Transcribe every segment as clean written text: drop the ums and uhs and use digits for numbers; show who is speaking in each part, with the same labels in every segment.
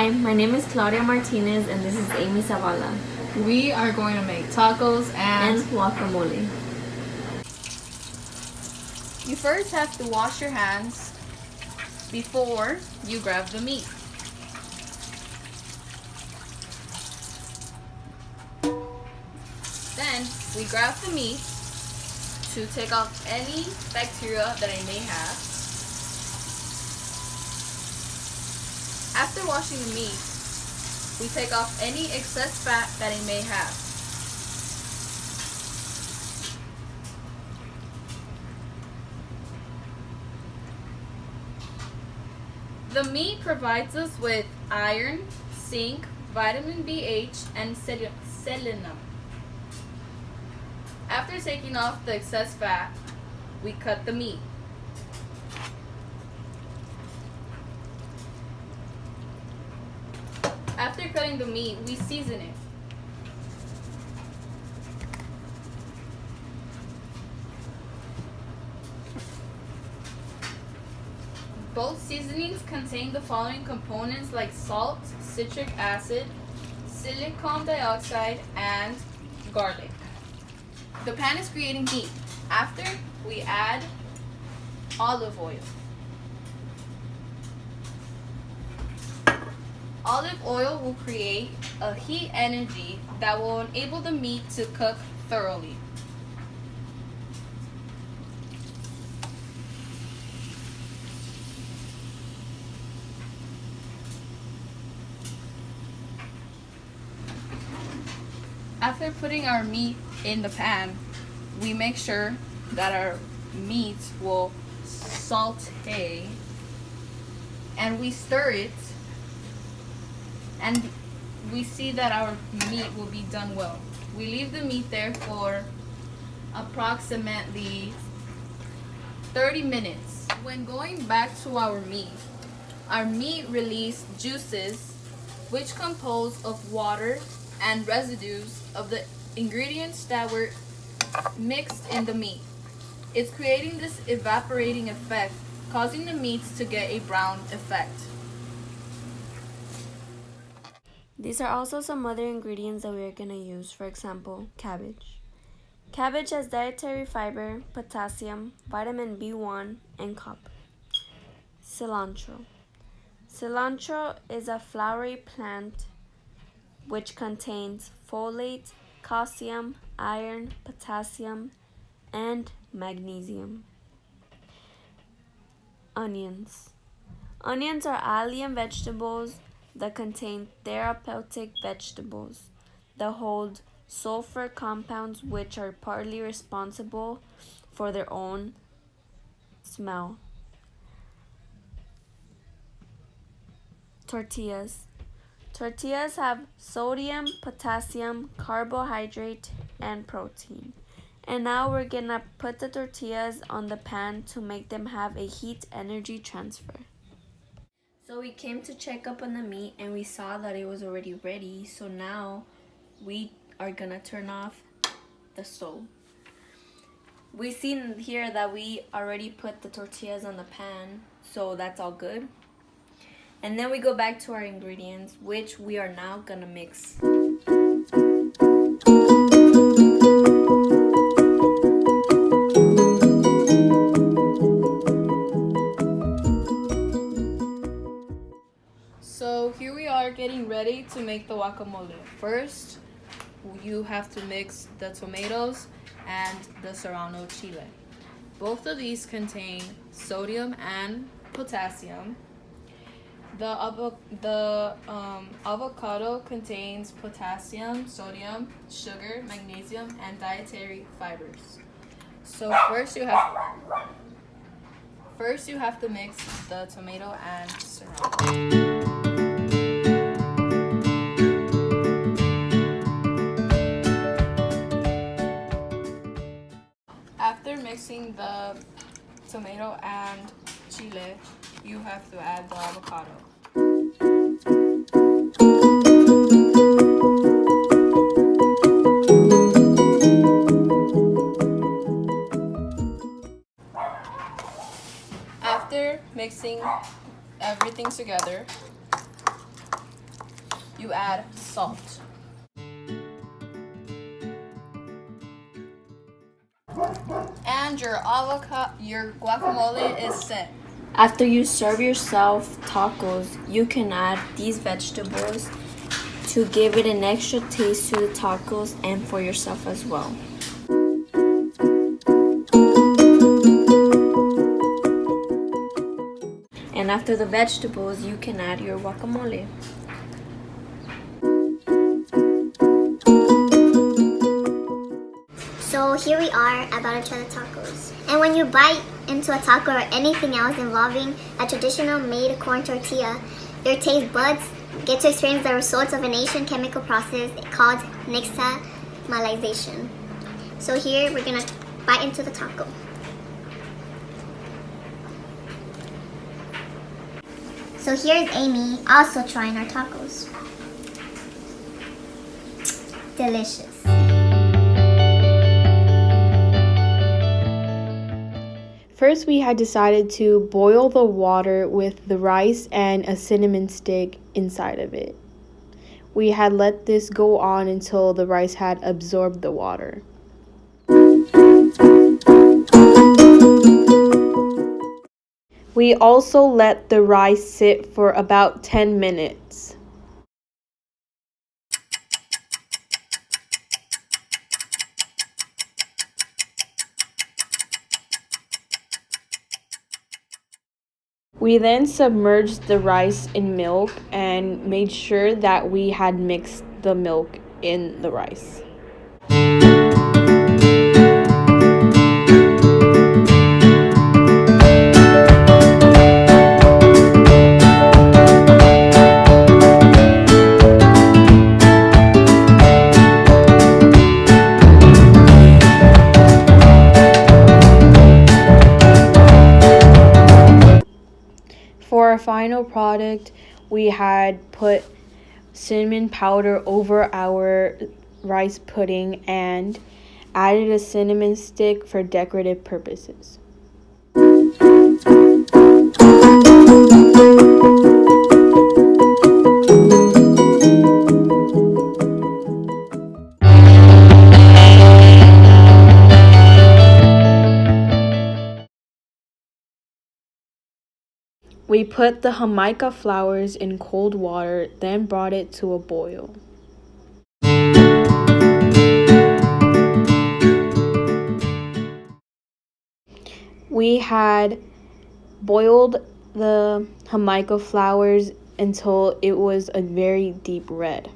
Speaker 1: Hi, my name is Claudia Martinez and this is Amy Zavala.
Speaker 2: We are going to make tacos
Speaker 1: and guacamole.
Speaker 2: You first have to wash your hands before you grab the meat. Then we grab the meat to take off any bacteria that it may have. After washing the meat, we take off any excess fat that it may have. The meat provides us with iron, zinc, vitamin BH, and selenium. After taking off the excess fat, we cut the meat. After cutting the meat, we season it. Both seasonings contain the following components like salt, citric acid, silicon dioxide, and garlic. The pan is creating heat. After, we add olive oil. Olive oil will create a heat energy that will enable the meat to cook thoroughly. After putting our meat in the pan, we make sure that our meat will saute and we stir it, and we see that our meat will be done well. We leave the meat there for approximately 30 minutes. When going back to our meat releases juices which compose of water and residues of the ingredients that were mixed in the meat. It's creating this evaporating effect, causing the meats to get a brown effect.
Speaker 1: These are also some other ingredients that we are going to use. For example, cabbage. Cabbage has dietary fiber, potassium, vitamin B1, and copper. Cilantro. Cilantro is a flowery plant which contains folate, calcium, iron, potassium, and magnesium. Onions. Onions are allium vegetables that contain therapeutic vegetables that hold sulfur compounds which are partly responsible for their own smell. Tortillas. Tortillas have sodium, potassium, carbohydrate, and protein. And now we're gonna put the tortillas on the pan to make them have a heat energy transfer. So we came to check up on the meat and we saw that it was already ready. So now we are gonna turn off the stove. We see here that we already put the tortillas on the pan, so that's all good. And then we go back to our ingredients, which we are now gonna mix.
Speaker 2: So here we are getting ready to make the guacamole. First, you have to mix the tomatoes and the serrano chile. Both of these contain sodium and potassium. The avocado contains potassium, sodium, sugar, magnesium, and dietary fibers. So first you have to mix the tomato and serrano. After mixing the tomato and chile, you have to add the avocado. After mixing everything together, you add salt. And your guacamole is set.
Speaker 1: After you serve yourself tacos, you can add these vegetables to give it an extra taste to the tacos and for yourself as well. And after the vegetables, you can add your guacamole.
Speaker 3: So here we are about to try the tacos. And when you bite into a taco or anything else involving a traditional made corn tortilla, your taste buds get to experience the results of an Asian chemical process called nixtamalization. So here we're gonna bite into the taco. So here's Amy also trying our tacos. Delicious.
Speaker 4: First, we had decided to boil the water with the rice and a cinnamon stick inside of it. We had let this go on until the rice had absorbed the water. We also let the rice sit for about 10 minutes. We then submerged the rice in milk and made sure that we had mixed the milk in the rice. For our final product, we had put cinnamon powder over our rice pudding and added a cinnamon stick for decorative purposes. We put the Jamaica flowers in cold water, then brought it to a boil. We had boiled the Jamaica flowers until it was a very deep red.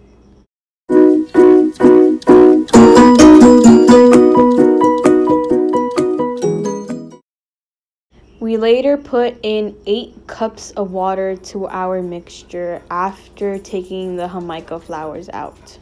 Speaker 4: We later put in 8 cups of water to our mixture after taking the Jamaica flowers out.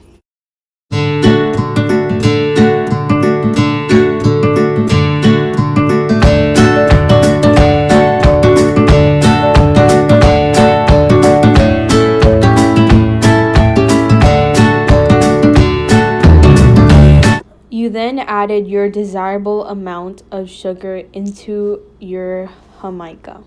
Speaker 4: You then added your desirable amount of sugar into your Jamaica.